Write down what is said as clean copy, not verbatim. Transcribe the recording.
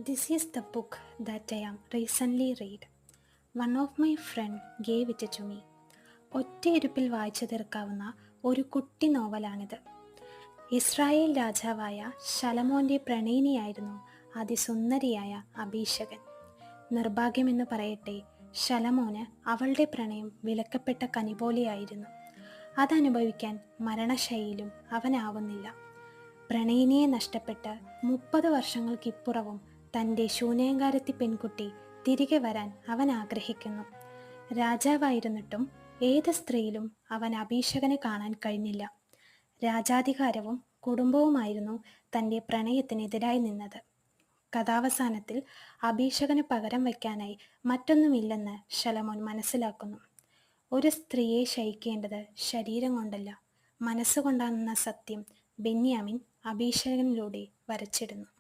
This is the book that I am recently read. One of my friend gave it to me. ഒറ്റയിരുപ്പിൽ വായിച്ചു തീർക്കാവുന്ന ഒരു കുട്ടി നോവലാണിത്. Israel രാജാവായ ശലോമോന്റെ പ്രണയിനിയായിരുന്നു അതിസുന്ദരിയായ അബീശഗൻ. നിർഭാഗ്യമെന്ന് പറയട്ടെ, ശലോമോന് അവളുടെ പ്രണയം വിലക്കപ്പെട്ട കനി പോലെയായിരുന്നു. അതനുഭവിക്കാൻ മരണശൈലിയിലും അവനാവുന്നില്ല. പ്രണയിനിയെ നഷ്ടപ്പെട്ട് 30 വർഷങ്ങൾക്കിപ്പുറവും തൻ്റെ ശൂന്യകാരത്തി പെൺകുട്ടി തിരികെ വരാൻ അവൻ ആഗ്രഹിക്കുന്നു. രാജാവായിരുന്നിട്ടും ഏത് സ്ത്രീയിലും അവൻ അബീശകനെ കാണാൻ കഴിഞ്ഞില്ല. രാജാധികാരവും കുടുംബവുമായിരുന്നു തൻ്റെ പ്രണയത്തിനെതിരായി നിന്നത്. കഥാവസാനത്തിൽ അബീശകന് പകരം വയ്ക്കാനായി മറ്റൊന്നുമില്ലെന്ന് ശലോമോൻ മനസ്സിലാക്കുന്നു. ഒരു സ്ത്രീയെ ശയിക്കേണ്ടത് ശരീരം കൊണ്ടല്ല, മനസ്സുകൊണ്ടാണെന്ന സത്യം ബെന്യാമിൻ അബീശകനിലൂടെ വരച്ചിടുന്നു.